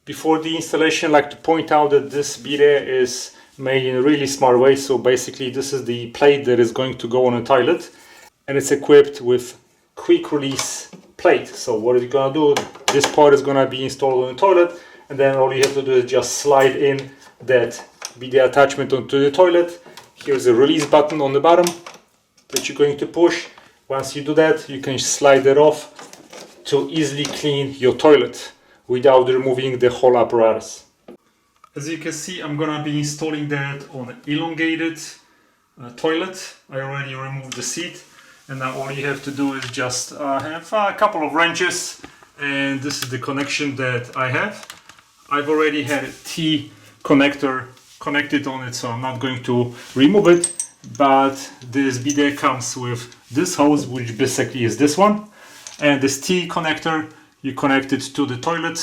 Before the installation, I'd like to point out that this bidet is made in a really smart way. So basically this is the plate that is going to go on a toilet, and it's equipped with quick release plate. So what you're gonna do, this part is gonna be installed on the toilet, and then all you have to do is just slide in that bidet attachment onto the toilet. Here's a release button on the bottom that you're going to push. Once you do that, you can slide it off to easily clean your toilet without removing the whole apparatus. As you can see, I'm gonna be installing that on an elongated toilet. I already removed the seat, and now all you have to do is just have a couple of wrenches, and this is the connection that I have. I've already had a T connector connected on it, so I'm not going to remove it, but this bidet comes with this hose, which basically is this one, and this T connector, you connect it to the toilet,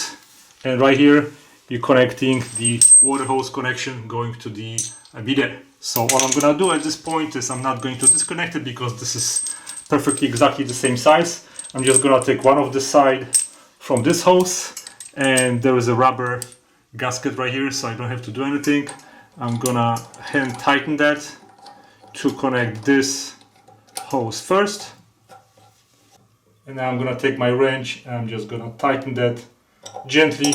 and right here you're connecting the water hose connection going to the bidet. So what I'm gonna do at this point is I'm not going to disconnect it because this is perfectly exactly the same size. I'm just gonna take one of the side from this hose, and there is a rubber gasket right here, so I don't have to do anything. I'm gonna hand tighten that to connect this hose first, and now I'm gonna take my wrench and I'm just gonna tighten that gently.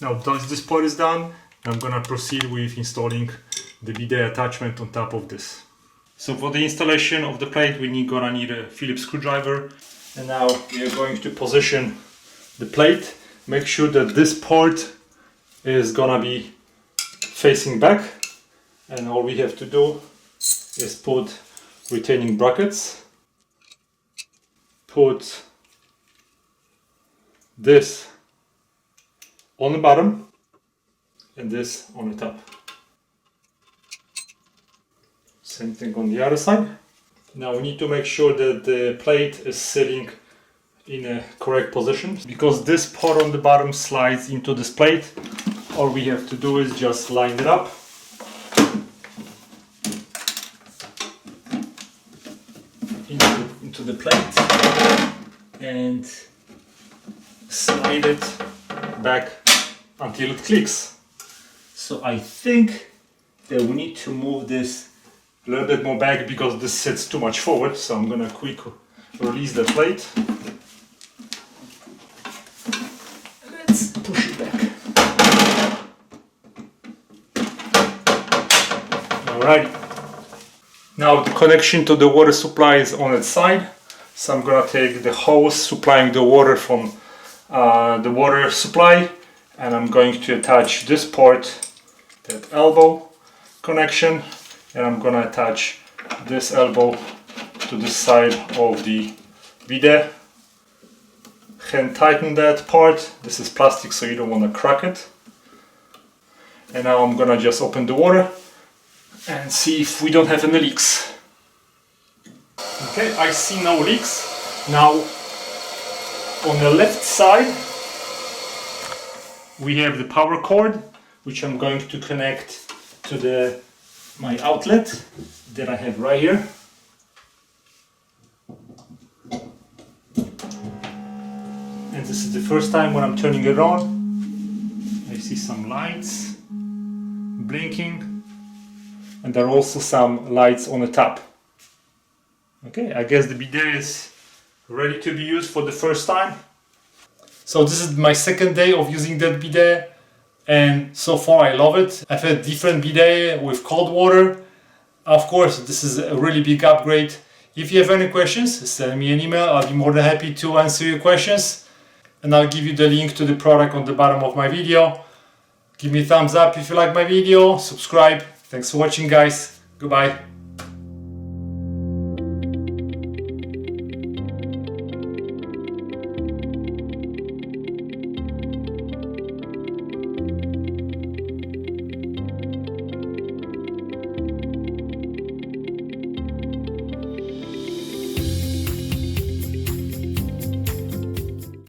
Now once this part is done, I'm gonna proceed with installing the bidet attachment on top of this. So for the installation of the plate, gonna need a Phillips screwdriver, and now we are going to position the plate. Make sure that this part is gonna be facing back, and all we have to do is put retaining brackets, put this on the bottom and this on the top. Same thing on the other side. Now we need to make sure that the plate is sitting in a correct position, because this part on the bottom slides into this plate. All we have to do is just line it up into the plate and slide it back until it clicks. So I think that we need to move this a little bit more back because this sits too much forward. So I'm gonna quick release the plate. Let's push it back. Alright. Now the connection to the water supply is on its side. So I'm gonna take the hose supplying the water from the water supply, and I'm going to attach this part, that elbow connection, and I'm gonna attach this elbow to the side of the bidet. Hand tighten that part. This is plastic, so you don't want to crack it. And now I'm gonna just open the water and see if we don't have any leaks. Okay, I see no leaks. Now on the left side we have the power cord, which I'm going to connect to my outlet that I have right here. And this is the first time when I'm turning it on. I see some lights blinking, and there are also some lights on the top. Okay, I guess the bidet is ready to be used for the first time. So this is my second day of using that bidet, and so far I love it. I've had different bidet with cold water. Of course, this is a really big upgrade. If you have any questions, send me an email. I'll be more than happy to answer your questions, and I'll give you the link to the product on the bottom of my video. Give me a thumbs up if you like my video, subscribe. Thanks for watching, guys. Goodbye.